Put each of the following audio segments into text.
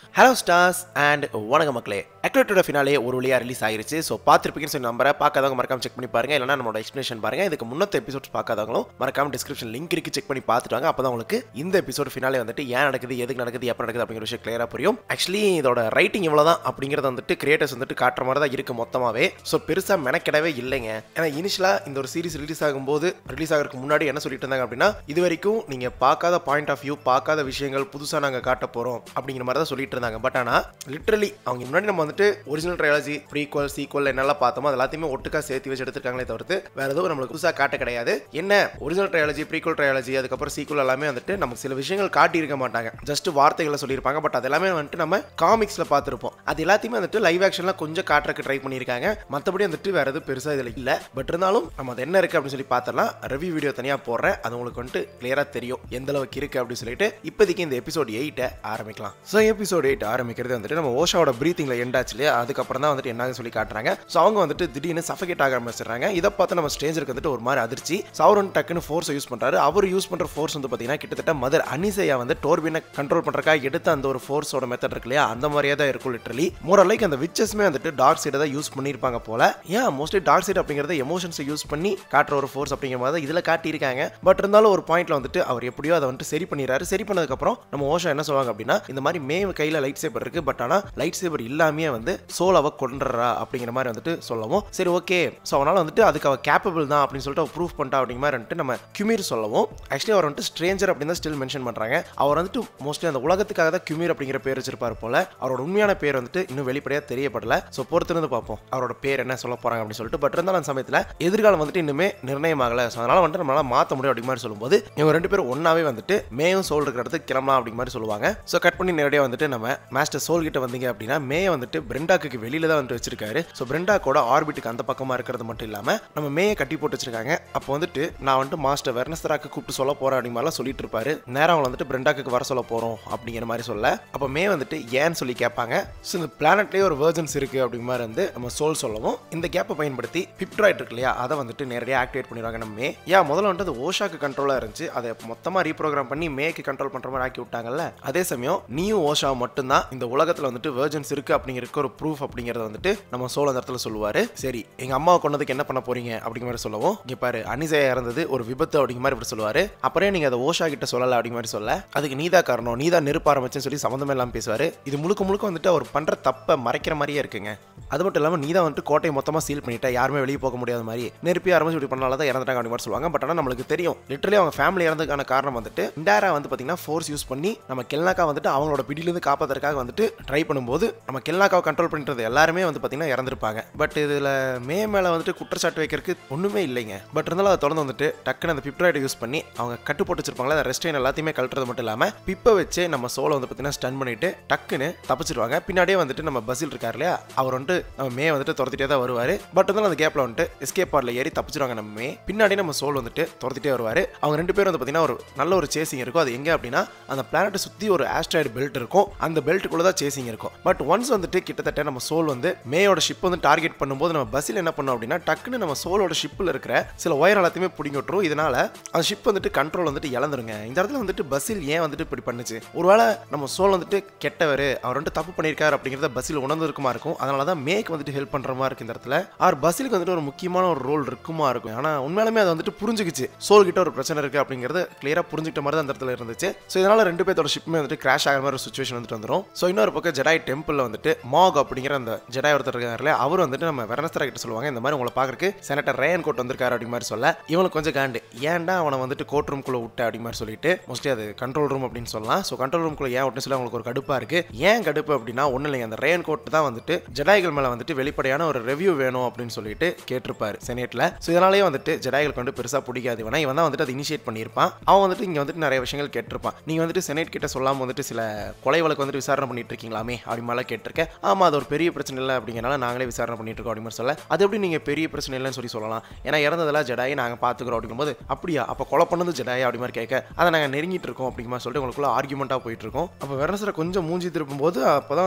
Hello stars and வணக்கம் மக்களே. அக்லோட்டோட finale ஒரு வழியாக ரிலீஸ் ஆயிருச்சு. ஸோ பார்த்துருப்பீங்கன்னு சொல்லி நம்பரை பார்க்காதவங்க மறக்காம செக் பண்ணி பாருங்க. இல்லைனா நம்மளோட எக்ஸ்பிளேஷன் பாருங்க. இதுக்கு முன்னத்த எபிசோட்ஸ் பார்க்காதவங்களும் மறக்காம டிஸ்கிரிப்ஷன் லிங்க் இருக்கு, செக் பண்ணி பார்த்துட்டு வாங்க. அப்போ தான் உங்களுக்கு இந்த எபிசோட் ஃபினாலே வந்துட்டு ஏன் நடக்குது, எதுக்கு நடக்குது, எப்போ நடக்குது அப்படிங்கிற விஷயம் கிளியராக புரியும். ஆக்சுவலி இதோட ரைட்டிங் இவ்வளோ தான் அப்படிங்கிறத வந்துட்டு கிரியேட்டர்ஸ் வந்துட்டு காட்டுற மாதிரி தான் இருக்குது மொத்தமாகவே. ஸோ பெருசாக மெனக்கிடவே இல்லைங்க. ஏன்னா இனிஷியலாக இந்த ஒரு சீரிஸ் ரிலீஸ் ஆகிறதுக்கு முன்னாடி என்ன சொல்லிட்டு இருந்தாங்க அப்படின்னா, இது வரைக்கும் நீங்கள் பார்க்காத பாயிண்ட் ஆஃப் வியூ, பார்க்காத விஷயங்கள் புதுசாக நாங்கள் காட்ட போகிறோம் அப்படிங்கிற மாதிரி தான் சொல்லிட்டு இருந்தாங்க. பட் ஆனால் லிட்டரலி அவங்க முன்னாடி நம்ம வந்துட்டு ஒரிஜினல் ட்ரையாலஜி, ப்ரீக்வல், சீக்வல் என்னெல்லாம் பார்த்தோமோ அது எல்லாத்தையுமே ஒட்டுக்கா சேர்த்து வச்சு எடுத்துருக்காங்களே தவிர்த்து வேற எதுவும் நம்மளுக்கு புதுசாக காட்ட கிடையாது. என்ன ஒரிஜினல் ட்ரையாலஜி, ப்ரீக்வல் ட்ரையாலஜி, அதுக்கப்புறம் சீக்வல் எல்லாமே வந்துட்டு நமக்கு சில விஷயங்கள் காட்டியிருக்க மாட்டாங்க, ஜஸ்ட் வார்த்தைகளை சொல்லியிருப்பாங்க. பட் அது எல்லாமே வந்துட்டு நம்ம காமிக்ஸில் பார்த்துருப்போம். அது எல்லாத்தையுமே வந்துட்டு லைவ் ஆக்ஷன்லாம் கொஞ்சம் காட்டுறதுக்கு ட்ரை பண்ணியிருக்காங்க. மற்றபடி வந்துட்டு வேற எதுவும் பெருசாக இதில் இல்லை. பட் இருந்தாலும் நம்ம அது என்ன இருக்குது அப்படின்னு சொல்லி பார்த்தலாம். ரிவ்யூ வீடியோ தனியாக போடுறேன், அது உங்களுக்கு வந்துட்டு கிளியராக தெரியும் எந்த அளவுக்கு இருக்குது அப்படின்னு சொல்லிட்டு. இப்போதைக்கு இந்த எபிசோட் 8 ஆரம்பிக்கலாம். ஸோ எபிசோட் 8 ஆரம்பிக்கிறது வந்துட்டு நம்ம ஓஷாவோட பிரீத்திங்ல எண்ட் ஆச்சு இல்லையா, அதுக்கப்புறம் தான் வந்துட்டு என்ன சொல்லி காட்டுறாங்க. ஸோ அவங்க வந்துட்டு திடீர்னு சஃபகேட் ஆக ஆரம்பிச்சிடுறாங்க. இதை பார்த்து நம்ம ஸ்ட்ரேஞ்சருக்கு வந்துட்டு ஒரு மாதிரி அதிர்ச்சி. ஸோ அவர் வந்து டக்குன்னு ஃபோர்ஸை யூஸ் பண்றாரு. அவர் யூஸ் பண்ற ஃபோர்ஸ் வந்து பார்த்தீங்கன்னா கிட்டத்தட்ட மதர் அனிசையா வந்து டோர்பினை கண்ட்ரோல் பண்றதுக்காக எடுத்த அந்த ஒரு ஃபோர்ஸோட மெத்தட் இருக்கு இல்லையா, அந்த மாதிரியே தான் இருக்கும் லிட்டரலி. மோர் லைக் அந்த விச்சஸ்மே வந்துட்டு டார்க் சைடை தான் யூஸ் பண்ணியிருப்பாங்க போல. ஏன் மோஸ்ட்லி டார்க் சைடு அப்படிங்கிறது எமோஷன்ஸை யூஸ் பண்ணி காட்டுற ஒரு ஃபோர்ஸ் அப்படிங்கிற மாதிரி தான் இதில் காட்டியிருக்காங்க. பட் இருந்தாலும் ஒரு பாயிண்ட்ல வந்துட்டு அவர் எப்படியோ அதை வந்துட்டு சரி பண்ணிடுறாரு. சரி பண்ணதுக்கப்புறம் நம்ம ஓஷா என்ன சொல்லுவாங்க அப்படின்னா, இந்த மாதிரி மே கையில் லைட் சேபர் இருக்கு, பட் ஆனால் லைட் சேபர் இல்லாமே வந்து சோலாவை கொண்டுறா அப்படிங்கிற மாதிரி வந்துட்டு சொல்லவும், சரி ஓகே, ஸோ அவனால் வந்துட்டு அதுக்கு அவள் கேப்பபிள் தான் அப்படின்னு சொல்லிட்டு அவர் ப்ரூஃப் பண்ணிட்டா அப்படிங்கிற மாதிரி வந்துட்டு நம்ம கியூமீர் சொல்லவும், ஆக்சுவலி அவர் வந்துட்டு ஸ்ட்ரேஞ்சர் அப்படின்னு தான் ஸ்டில் மென்ஷன் பண்ணுறாங்க. அவர் வந்துட்டு மோஸ்ட்லி அந்த உலகத்துக்காக தான் கியூமீர் அப்படிங்கிற பேர் வச்சிருப்பார் போல. அவரோட உண்மையான பேர் வந்துட்டு இன்னும் வெளிப்படையாக தெரியப்படல. ஸோ பொறுத்திருந்து பார்ப்போம் அவரோட பேர் என்ன சொல்ல போகிறாங்க அப்படின்னு சொல்லிட்டு. பட் இருந்தாலும் அந்த சமயத்தில் எதிர்காலம் வந்துட்டு இன்னுமே நிர்ணயமாகலை. ஸோ அதனால் வந்துட்டு நம்மளால் மாற்ற முடியும் அப்படிங்கிற மாதிரி சொல்லும்போது இவங்க ரெண்டு பேரும் ஒன்றாவே வந்துட்டு மேயும் சோல் இருக்கிற இடத்துக்கு கிளம்பலாம் அப்படிங்கிற மாதிரி சொல்லுவாங்க. ஸோ கட் பண்ணி நேரடியாக வந்துட்டு நம்ம மாஸ்டர் சோல் கிட்ட வந்தீங்க அப்படின்னா, மே வந்துட்டு பிரெண்டாக்கு வெளியில தான் வந்து வச்சிருக்காரு. ஸோ பிரெண்டாக்கோட ஆர்பிட்டுக்கு அந்த பக்கமா இருக்கிறது மட்டும் இல்லாம நம்ம மேயை கட்டி போட்டு வச்சிருக்காங்க. அப்போ வந்துட்டு நான் வந்துட்டு மாஸ்டர் வெர்னஸ்தராக்கு கூப்பிட்டு சொல்ல போறேன் அப்படிங்கிற மாதிரிலாம் சொல்லிட்டு இருப்பாரு. நேரம் அவங்க வந்துட்டு பிரெண்டாக்கு வர சொல்ல போறோம் அப்படிங்கிற மாதிரி சொல்ல, அப்போ மே வந்துட்டு ஏன்னு சொல்லி கேட்பாங்க. ஸோ இந்த பிளானட்லேயே ஒரு வெர்ஜன்ஸ் இருக்கு அப்படிங்கிற மாதிரி வந்து நம்ம சோல் சொல்லவும், இந்த கேப்பை பயன்படுத்தி பிப்ட்ராய்ட் இருக்கு இல்லையா, அதை வந்துட்டு நேரடியாக ஆக்டிவேட் பண்ணிடுவாங்க நம்ம மே. முதல்ல வந்துட்டு அது ஓஷாக்கு கண்ட்ரோலாக இருந்துச்சு, அதை மொத்தமாக ரீப்ரோக்ராம் பண்ணி மேக்கு கண்ட்ரோல் பண்ற மாதிரி ஆக்கி விட்டாங்கல்ல. அதே சமயம் நீயும் ஓஷா மட்டும்தான் இந்த உலகத்தில் வந்துட்டு வெர்ஜன்ஸ் இருக்கு அப்படிங்கிற ஒரு ப்ரூஃப் அப்படிங்கறத வந்துட்டு நம்ம சோல் அந்த இடத்துல சொல்லுவாரு. சரி, எங்க அம்மாவை கொண்டதுக்கு என்ன பண்ண போறீங்க அப்படிங்கிற மாதிரி சொல்லவும், இங்க பாரு அனிசையா இறந்தது ஒரு விபத்து அப்படிங்கிற மாதிரி இப்படி சொல்லுவாரு. அப்புறம் நீங்க அதை ஓஷா கிட்ட சொல்லல அப்படிங்கிற மாதிரி சொல்ல, அதுக்கு நீதா காரணம், நீதா நெருப்ப ஆரம்பிச்சுன்னு சொல்லி சம்மந்தமே எல்லாம் பேசுவாரு. இது முழுக்க முழுக்க வந்துட்டு அவர் பண்ற தப்ப மறைக்கிற மாதிரியே இருக்குங்க. அது மட்டும் இல்லாமல் நீதா வந்துட்டு கோட்டையை மொத்தமாக சீல் பண்ணிட்டா, யாருமே வெளியே போக முடியாத மாதிரி நெருப்பி ஆரம்பிச்சு இப்படி பண்ணால தான் இறந்துட்டாங்க அப்படின்னு மாதிரி சொல்லுவாங்க. பட் ஆனால் நம்மளுக்கு தெரியும் லிட்டரலி அவங்க ஃபேமிலி இறந்ததுக்கான காரணம் வந்துட்டு இண்டாரா வந்து பார்த்தீங்கன்னா ஃபோர்ஸ் யூஸ் பண்ணி நம்ம கெல்னாக்கா வந்துட்டு அவங்களோட பிடியிலிருந்து காப்பாற்றுறதுக்காக வந்துட்டு ட்ரை பண்ணும்போது நம்ம கெல்னாக்காவை கண்ட்ரோல் பண்ணிட்டு எல்லாருமே வந்து பார்த்தீங்கன்னா இறந்துருப்பாங்க. பட் இதில் மே மேலே வந்துட்டு குற்றச்சாட்டு வைக்கிறதுக்கு ஒன்றுமே இல்லைங்க. பட் இருந்தாலும் அதை தொடர்ந்து வந்துட்டு டக்குன்னு அந்த பிப்ட்ராய்டை யூஸ் பண்ணி அவங்க கட்டு போட்டு வச்சிருப்பாங்களா, அந்த ரெஸ்ட்ரெயின் எல்லாத்தையுமே கழட்டுறது மட்டும் இல்லாமல் பிப்பை வச்சு நம்ம சோலை வந்து பார்த்தீங்கன்னா ஸ்டன் பண்ணிட்டு டக்குன்னு தப்பிச்சிருவாங்க. பின்னாடியே வந்துட்டு நம்ம பஸ்ஸில் இருக்கார் இல்லையா, அவர் வந்துட்டு நம்ம மே வந்துட்டு துரத்திட்டே தான் வருவார். பட் இருந்தாலும் அந்த கேப்பில் வந்துட்டு எஸ்கேப் பாரில் ஏறி தப்பிச்சிருவாங்க நம்ம மே. பின்னாடி நம்ம சோல் வந்துட்டு துரத்திட்டே வருவார். அவங்க ரெண்டு பேரும் வந்து பார்த்தீங்கன்னா ஒரு நல்ல ஒரு சேசிங் இருக்கும். அது எங்கே அப்படின்னா, அந்த பிளானட்டை சுற்றி ஒரு ஆஸ்ட்ராய்டு பெல்ட் இருக்கும், அந்த பெல்ட்டுக்குள்ள தான் சேசிங் இருக்கும். பட் ஒன்ஸ் வந்துட்டு கிட்டத்தட்ட நம்ம சோல் வந்து மேயோட ஷிப் வந்து டார்கெட் பண்ணும்போது நம்ம பஸ்ஸில் என்ன பண்ணோம் அப்படின்னா, டக்குன்னு நம்ம சோலோட ஷிப்பில் இருக்கிற சில ஒயர் எல்லாத்தையுமே பிடிங்கி விட்டுரும். இதனால அந்த ஷிப் வந்துட்டு கண்ட்ரோல் வந்துட்டு இழந்துருங்க. இந்த இடத்துல வந்துட்டு பஸ்ஸில் ஏன் வந்துட்டு இப்படி பண்ணுச்சு, ஒருவேளை நம்ம சோல் வந்துட்டு கெட்டவர், அவர் வந்துட்டு தப்பு பண்ணியிருக்காரு அப்படிங்கிறத பஸ்ஸில் உணர்ந்துருக்குமா இருக்கும். அதனால தான் மேக்கு வந்துட்டு ஹெல்ப் பண்ற மாதிரி இருக்கு இந்த இடத்துல. ஆர் பஸ்ஸிலுக்கு வந்துட்டு ஒரு முக்கியமான ஒரு ரோல் இருக்குமா இருக்கும். ஆனால் உண்மையாலுமே அதை வந்துட்டு புரிஞ்சுக்கிச்சு, சோல் கிட்ட ஒரு பிரச்சனை இருக்கு அப்படிங்கிறது கிளியரா புரிஞ்சுக்கிட்ட மாதிரி தான் அந்த இடத்துல இருந்துச்சு. ஸோ இதனால ரெண்டு பேர்த்தோட ஷிப்புமே வந்துட்டு கிராஷ் ஆகிற மாதிரி ஒரு சுச்சுவேஷன் வந்துட்டு வந்துடும். ஸோ இன்னொரு பக்கம் ஜெடாய் டெம்பிள் வந்துட்டு மாக் அப்படிங்கிற அந்த ஜெடாய் ஒருத்தர் இருக்காருல, அவர் வந்துட்டு நம்ம வெர்னஸ்தரா கிட்ட சொல்லுவாங்க, இந்த மாதிரி உங்களை பார்க்கறதுக்கு செனட்டர் ரேயன் கோட் வந்திருக்காரு அப்படிங்கிற மாதிரி சொல்ல, இவனுக்கு கொஞ்சம் காண்டு, ஏன்டா அவனை வந்துட்டு கோர்ட் ரூம்குள்ள விட்ட அப்படிங்கிற மாதிரி சொல்லிட்டு, மோஸ்ட்லி அது கண்ட்ரோல் ரூம் அப்படின்னு சொல்லலாம். ஸோ கண்ட்ரோல் ரூம்குள்ள ஏன் விட்டு சொல்லி அவங்களுக்கு ஒரு கடுப்பா இருக்கு. ஏன் கடுப்பு அப்படின்னா ஒன்றும் இல்லைங்க, அந்த ரேயன் கோட் தான் வந்துட்டு ஜெடாய்கள் மேலே வந்துட்டு வெளிப்படையான ஒரு ரிவ்யூ வேணும் அப்படின்னு சொல்லிட்டு கேட்டிருப்பாரு செனேட்ல. ஸோ இதனாலேயே வந்துட்டு ஜெடாய்களுக்கு வந்து பெருசாக பிடிக்காது. இவன் தான் வந்துட்டு அதை இனிஷியேட் பண்ணியிருப்பான். அவன் வந்துட்டு இங்கே வந்துட்டு நிறைய விஷயங்கள் கேட்டிருப்பான். நீங்க வந்துட்டு செனேட் கிட்ட சொல்லாம வந்துட்டு சில கொலை வழக்கு வந்துட்டு விசாரணை பண்ணிட்டு இருக்கீங்களாமே அப்படி மாதிரி கேட்டிருக்கேன். ஆமா, அது ஒரு பெரிய பிரச்சனை இல்லை அப்படிங்கிறனால நாங்களே விசாரணை பண்ணிட்டு இருக்கோம் அப்படின்னு சொல்ல, அது எப்படி நீங்க பெரிய பிரச்சனை இல்லைன்னு சொல்லலாம், ஏன்னா இறந்ததெல்லாம் ஜெடாயை நாங்கள் பார்த்துக்கிறோம் அப்படிங்கும்போது, அப்படியா அப்போ கொலை பண்ணது ஜெடாயா அப்படி மாதிரி கேட்க, அதை நாங்கள் நெருங்கிட்டு இருக்கோம் அப்படிங்கிற மாதிரி சொல்லிட்டு உங்களுக்குள்ள ஆர்குமெண்ட்டாக போயிட்டு இருக்கோம். அப்போ வெர்னஸ்தரா கொஞ்சம் மூஞ்சி திருப்பும் போது அப்போதான்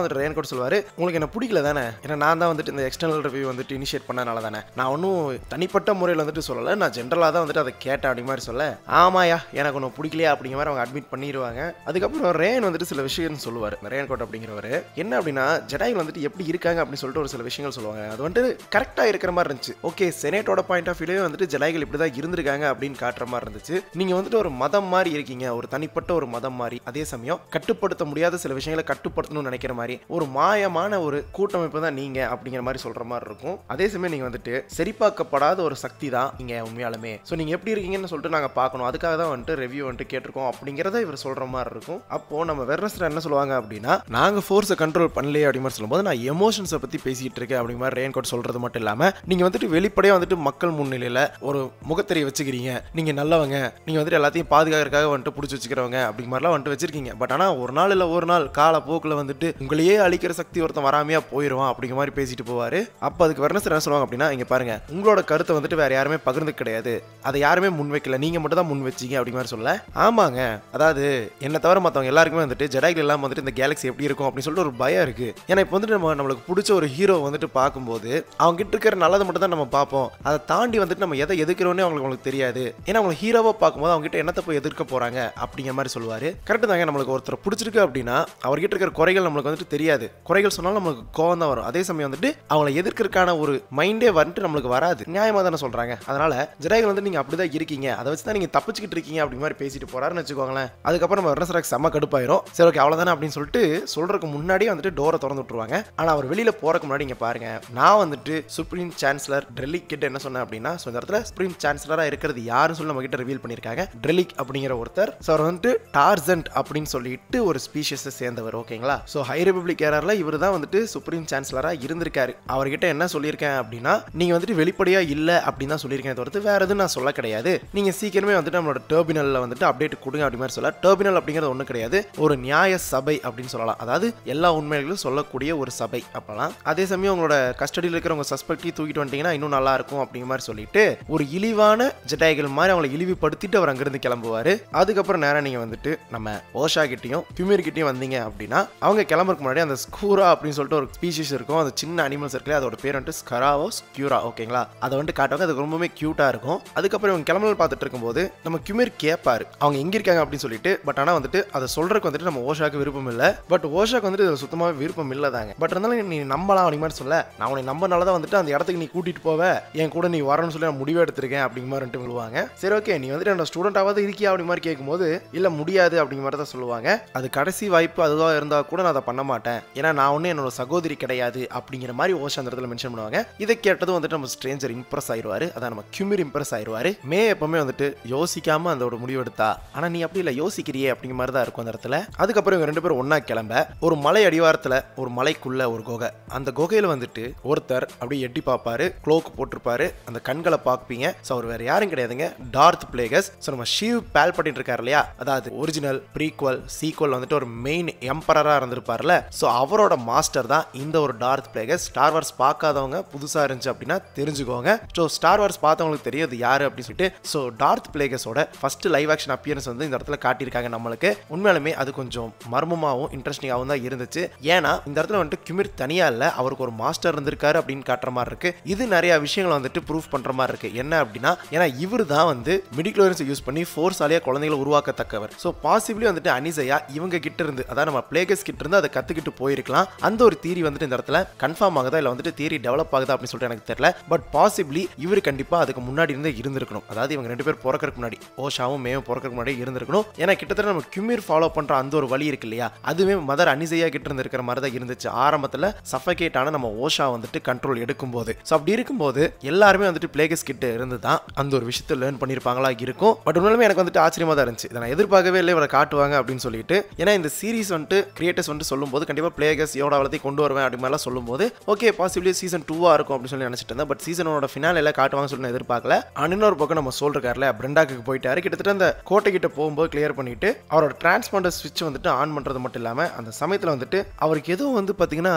வந்துட்டு ரேயன் கோட் சொல்வாரு, உங்களுக்கு என்ன பிடிக்கல தானே, ஏன்னா நான் தான் வந்துட்டு இந்த எக்ஸ்டர்னல் ரிவ்யூ வந்துட்டு இனிஷியேட் பண்ணனால தானே, நான் ஒன்றும் தனிப்பட்ட முறையில் வந்துட்டு சொல்லலை, நான் ஜென்ரலாக தான் வந்துட்டு அதை கேட்டேன் அப்படி மாதிரி சொல்ல, ஆமாயா எனக்கு ஒன்றும் பிடிக்கலையா அப்படிங்கிற மாதிரி அவங்க அட்மிட் பண்ணிடுவாங்க. அதுக்கப்புறம் ரேன் வந்துட்டு சில விஷயம் சொல்லுவார். சொல்லுவார் ரேன் கோட் அப்படிங்கிறவர். என்ன அப்படின்னா ஜெடாய்கள் வந்துட்டு எப்படி இருக்காங்க அப்படின்னு சொல்லிட்டு ஒரு சில விஷயங்கள் சொல்லுவாங்க. அது வந்துட்டு கரெக்டாக இருக்கிற மாதிரி இருந்துச்சு. ஓகே, செனேட்டோட பாயிண்ட் ஆஃப் வியூவே வந்துட்டு ஜெடாய்கள் இப்படி தான் இருந்திருக்காங்க அப்படின்னு காட்டுற மாதிரி இருந்துச்சு. நீங்கள் வந்துட்டு ஒரு மதம் மாதிரி இருக்கீங்க, ஒரு தனிப்பட்ட ஒரு மதம் மாதிரி, அதே சமயம் கட்டுப்படுத்த முடியாத சில விஷயங்களை கட்டுப்படுத்தணும்னு நினைக்கிற மாதிரி ஒரு மாயமான ஒரு கூட்டமைப்பு தான் நீங்க அப்படிங்கிற மாதிரி சொல்ற மாதிரி இருக்கும். அதே சமயம் நீங்க வந்துட்டு சரிபார்க்கப்படாத ஒரு சக்தி தான் நீங்க உண்மையாலுமே. ஸோ நீங்க எப்படி இருக்கீங்கன்னு சொல்லிட்டு நாங்கள் பார்க்கணும், அதுக்காக தான் வந்துட்டு ரிவ்யூ வந்துட்டு கேட்டிருக்கோம் அப்படிங்கிறத இவர் சொல்ற மாதிரி இருக்கும். அப்போ நம்ம வெர்னஸ்டர் என்ன சொல்லுவாங்க அப்படின்னா, நாங்க ஃபோர்ஸை கண்ட்ரோல் பண்ணலையே அப்படி மாதிரி சொல்லும்போது நான் எமோஷன்ஸை பத்தி பேசிட்டு இருக்கேன் அப்படி மாதிரி ரெயின் கோட் சொல்றது மட்டும் இல்லாம நீங்க வந்துட்டு வெளிப்படையா வந்துட்டு மக்கள் முன்னிலையில ஒரு முகத்திரையை வச்சுக்கிறீங்க, நீங்க நல்லவங்க, நீங்க வந்துட்டு எல்லாத்தையும் பாதுகாக்கிறதுக்காக வந்துட்டு பிடிச்சி வச்சுக்கிறவங்க அப்படி மாதிரிலாம் வந்துட்டு வச்சிருக்கீங்க. பட் ஆனா ஒரு நாள் இல்ல ஒரு நாள் காலப்போக்கில் வந்துட்டு உங்களையே அழிக்கிற சக்தி ஒருத்தன் வராமையா போயிடுவான் அப்படிங்கிற மாதிரி பேசிட்டு போவாரு. அப்ப அதுக்கு வெர்னஸ்டர் என்ன சொல்லுவாங்க அப்படின்னா, இங்க பாருங்க, உங்களோட கருத்தை வந்துட்டு வேற யாருமே பகிர்ந்து கிடையாது, அதை யாருமே முன் வைக்கல, நீங்க மட்டும் தான் முன் வச்சீங்க அப்படி மாதிரி சொல்ல. ஆமாங்க, அதாவது என்ன தவிர மற்றவங்க எல்லாருக்குமே வந்துட்டு ஜெடாய்கள் எல்லாம் வந்துட்டு இந்த கேலக்ஸி எப்படி இருக்கும் அப்படின்னு சொல்லிட்டு ஒரு பயம் இருக்கு. ஏன்னா இப்போ வந்துட்டு நம்மளுக்கு பிடிச்ச ஒரு ஹீரோ வந்துட்டு பார்க்கும்போது அவங்க கிட்ட இருக்கிற நல்லதை மட்டும் தான் நம்ம பார்ப்போம், அதை தாண்டி வந்துட்டு நம்ம எதை எதிர்க்கிறோன்னே அவங்களுக்கு தெரியாது. ஏன்னா அவங்க ஹீரோவா பார்க்கும்போது அவங்க கிட்ட என்னத்தை போய் எதிர்க்க போறாங்க அப்படிங்கிற மாதிரி சொல்லுவாரு. கரெக்ட் தாங்க, நம்மளுக்கு ஒருத்தர் பிடிச்சிருக்கு அப்படின்னா அவர்கிட்ட இருக்கிற குறைகள் நம்மளுக்கு வந்துட்டு தெரியாது, குறைகள் சொன்னாலும் நம்மளுக்கு கோவம் தான் வரும். அதே சமயம் வந்துட்டு அவங்களை எதிர்க்கிறதுக்கான ஒரு மைண்டே வந்துட்டு நம்மளுக்கு வராது. நியாயமா தானே சொல்றாங்க. அதனால ஜெடாய்கள் வந்து நீங்க அப்படிதான் இருக்கீங்க, அதை வச்சு தான் நீங்க தப்பிச்சுக்கிட்டு இருக்கீங்க அப்படி மாதிரி பேசிட்டு போறாருன்னு வச்சுக்கோங்களேன். அதுக்கப்புறம் நம்ம வெர்னஸ்டருக்கு செம்ம கடுப்பாயிரும். சரி ஓகே அவ்வளவுதானே அப்படின்னு சொல்லிட்டு சொல்றதுக்கு முன்னாடியே வந்துட்டு டோரை திறந்து விட்டுருவாங்க. ஆனா அவர் வெளியில போறதுக்கு முன்னாடி இங்க பாருங்க, நான் வந்துட்டு சுப்ரீம் சான்சலர் ட்ரெலிக் கிட்ட என்ன சொன்னேன் அப்படின்னா, இந்த இடத்துல சுப்ரீம் சான்சலரா இருக்கிறது யாருன்னு சொல்லி நம்ம கிட்ட ரிவீல் பண்ணிருக்காங்க. ட்ரெலிக் அப்படிங்கிற ஒருத்தர். ஸோ அவர் வந்துட்டு டார்சன்ட் அப்படின்னு சொல்லிட்டு ஒரு ஸ்பீஷியஸை சேர்ந்தவர். ஓகேங்களா? ஸோ ஹை ரிபப்ளிக் ஏரார்ல இவர் தான் வந்துட்டு சுப்ரீம் சான்சலரா இருந்திருக்காரு. அவர்கிட்ட என்ன சொல்லியிருக்கேன் அப்படின்னா, நீங்க வந்துட்டு வெளிப்படையா இல்ல அப்படின்னு தான் சொல்லியிருக்கேன் தவிர்த்து வேற எதுவும் நான் சொல்ல கிடையாது. நீங்க சீக்கிரமே வந்துட்டு நம்மளோட டெர்மினல்ல வந்துட்டு அப்டேட் கொடுங்க அப்படி மாதிரி சொல்ல. டெர்மினல் அப்படிங்கிறது ஒன்றும் கிடையாது, ஒரு நியாய சபை அப்படின்னு சொல்லலாம். அதாவது எல்லா உண்மைகளும் சொல்லக்கூடிய ஒரு சபை அப்பலாம். அதே சமயம் உங்களோட கஸ்டடியில் இருக்கிறவங்க சஸ்பெக்டி தூக்கிட்டு வந்துட்டீங்கன்னா இன்னும் நல்லா இருக்கும் அப்படிங்கிற மாதிரி சொல்லிட்டு ஒரு இழிவான ஜெடாய்கள் மாதிரி அவங்களை இழிவுபடுத்திட்டு அவர் அங்கிருந்து கிளம்புவாரு. அதுக்கப்புறம் நேரம் நீங்க வந்துட்டு நம்ம ஓஷா கிட்டையும் கியூமிர் கிட்டையும் வந்தீங்க அப்படின்னா, அவங்க கிளம்புறதுக்கு முன்னாடி அந்த ஸ்கூரா அப்படின்னு சொல்லிட்டு ஒரு ஸ்பீஷிஸ் இருக்கும், அந்த சின்ன அனிமல்ஸ் இருக்குல்ல, அதோட பேர் வந்துட்டு ஸ்கராவோ ஸ்கியூரா. ஓகேங்களா? அதை வந்துட்டு காட்டுவாங்க, அது ரொம்பவே கியூட்டா இருக்கும். அதுக்கப்புறம் இவங்க கிளம்பல் பார்த்துட்டு இருக்கும்போது நம்ம கியூமிர் கேட்பாரு அவங்க எங்க இருக்காங்க அப்படின்னு சொல்லிட்டு. பட் ஆனா வந்துட்டு அதை சொல்றதுக்கு வந்துட்டு நம்ம ஓஷாக்கு விருப்பம் இல்லை. பட் ஓஷாக்கு வந்துட்டு இதில் சுத்தமாக விருப்பம் இல்லை தாங்க. பட் இருந்தாலும் நீ நம்பலாம் அப்படி மாதிரி சொல்ல, நான் உன்னை நம்பனால தான் வந்துட்டு அந்த இடத்துக்கு நீ கூட்டிட்டு போவ, என் கூட நீ வரணும்னு சொல்லி நான் முடிவு எடுத்திருக்கேன் அப்படிங்கிற மாதிரி வந்துட்டு விழுவாங்க. சரி ஓகே, நீ வந்துட்டு என்னோட ஸ்டூடெண்டாவது இருக்கியா அப்படி மாதிரி கேட்கும்போது இல்ல முடியாது அப்படிங்கிற மாதிரி தான் சொல்லுவாங்க. அது கடைசி வாய்ப்பு அதுதான் இருந்தா கூட நான் அதை பண்ண மாட்டேன், ஏன்னா நான் ஒன்னும் என்னோட சகோதரி கிடையாது அப்படிங்கிற மாதிரி ஓஷா அந்த இடத்துல மென்ஷன் பண்ணுவாங்க. இதை கேட்டதும் வந்துட்டு நம்ம ஸ்ட்ரேஞ்சர் இம்ப்ரெஸ் ஆயிடுவாரு. அதான் நம்ம கியூமிர் இம்ப்ரெஸ் ஆயிடுவாரு. மே எப்பவுமே வந்துட்டு யோசிக்காம அந்த ஒரு முடிவு எடுத்தா, ஆனா நீ அப்படி இல்லை யோசிக்கிறியே அப்படிங்கிற மாதிரி தான் இருக்கும் அந்த இடத்துல. அதுக்கப்புறம் இவங்க ரெண்டு பேரும் ஒன்னா கிளம்ப ஒரு மலை அடிவாரத்துல ஒரு மலைக்குள்ள ஒரு குகை. அந்த குகையில வந்துட்டு ஒருத்தர் அப்படியே எட்டி பார்ப்பாரு, க்ளோக் போட்டிருப்பாரு, அந்த கண்களை பார்ப்பீங்க. ஸோ அவர் வேற யாரும் கிடையாதுங்க, டார்த் பிளேகஸ். ஸோ நம்ம ஷிவ் பால்பட்டின் இருக்காரு இல்லையா, அதாவது ஒரிஜினல் ப்ரீக்வல் சீக்வல் வந்துட்டு ஒரு மெயின் எம்பரரா இருந்திருப்பார்ல, ஸோ அவரோட மாஸ்டர் தான் இந்த ஒரு டார்த் பிளேகஸ். ஸ்டார் வார்ஸ் பார்க்காதவங்க புதுசா இருந்துச்சு அப்படின்னா தெரிஞ்சுக்கோங்க. ஸோ ஸ்டார் வார்ஸ் பார்த்தவங்களுக்கு தெரியும் அது யாரு அப்படின்னு சொல்லிட்டு. ஸோ டார்த் பிளேகஸோட ஃபர்ஸ்ட் லைவ் ஆக்ஷன் அப்பியரன்ஸ் வந்து இந்த இடத்துல காட்டியிருக்காங்க நம்மளுக்கு. உண்மையாலுமே அது கொஞ்சம் மர்மமாகவும் இன்ட்ரெஸ்டிங்காகவும் தான் இருந்துச்சு. ஏன்னா இந்த இடத்துல வந்துட்டு கிமிர் தனியா இல்ல, அவருக்கு ஒரு மாஸ்டர் இருந்திருக்காரு அப்படின்னு காட்டுற மாதிரி இருக்கு. இது நிறைய விஷயங்களை வந்துட்டு ப்ரூஃப் பண்ற மாதிரி இருக்கு. என்ன அப்படின்னா, ஏன்னா இவர் தான் வந்து மிடிக்ளோரியன்ஸ் யூஸ் பண்ணி ஃபோர்ஸாலியா குழந்தைகளை உருவாக்கத்தக்கவர். ஸோ பாசிபிளி வந்துட்டு அனிசையா இவங்க கிட்ட இருந்து, அதாவது நம்ம பிளேகஸ் கிட்ட இருந்து அதை கத்துக்கிட்டு போயிருக்கலாம். அந்த ஒரு தியரி வந்துட்டு இந்த இடத்துல கன்ஃபார்ம் ஆகுதா இல்ல வந்துட்டு தியரி டெவலப் ஆகுதா அப்படின்னு சொல்லிட்டு எனக்கு தெரியல. பட் பாசிபிளி இவர் கண்டிப்பா அதுக்கு முன்னாடி இருந்தே இருந்திருக்கணும். அதாவது இவங்க ரெண்டு பேர் பிறக்கிறதுக்கு முன்னாடி, ஓஷாவும் மேவும் பிறக்கிறதுக்கு முன்னாடி இருந்திருக்கணும். ஏன்னா கிட்டத்தட்ட நம்ம கிமிர் ஃபாலோ பண்ற அந்த ஒரு வழி இருக்கு இல்லையா, அதுவே மதர் அனிசையா கிட்ட இருந்து இருக்கிற மாதிரி தான் இருந்துச்சு ஆரம்பத்துல சஃபகேட் ஆன நம்ம ஓஷா வந்துட்டு கண்ட்ரோல் எடுக்கும்போது. ஸோ அப்படி இருக்கும்போது எல்லாருமே வந்துட்டு பிளேகஸ் கிட்ட இருந்து தான் அந்த ஒரு விஷயத்தை லேர்ன் பண்ணிருப்பாங்களா இருக்கும். பட் உண்மையிலுமே எனக்கு வந்துட்டு ஆச்சரியமா தான் இருந்துச்சு. இதை நான் எதிர்பார்க்கவே இல்லை இவரை காட்டுவாங்க அப்படின்னு சொல்லிட்டு. ஏன்னா இந்த சீரிஸ் வந்துட்டு கிரியேட்டர்ஸ் வந்துட்டு சொல்லும்போது கண்டிப்பா பிளேகஸ் யோட வளர்த்தி கொண்டு வருவேன் அப்படி மாதிரிலாம் சொல்லும்போது ஓகே பாசிபிளி சீசன் 2 இருக்கும் அப்படின்னு சொல்லி நினைச்சிட்டு இருந்தேன். பட் சீசன் 1 ஃபினாலே எல்லாம் காட்டுவாங்க சொல்லி எதிர்பார்க்கல. இன்னொரு பக்கம் நம்ம சொல்றாருல பிரண்டாக்கு போயிட்டாரு, கிட்டத்தட்ட அந்த கோட்டை கிட்ட போகும்போது கிளியர் பண்ணிட்டு அவரோட டிரான்ஸ்பாண்டர் ஸ்விட்ச் வந்துட்டு ஆன் பண்றது மட்டும் இல்லாம அந்த சமயத்துல வந்துட்டு அவருக்கு எதுவும் வந்து பாத்தீங்கன்னா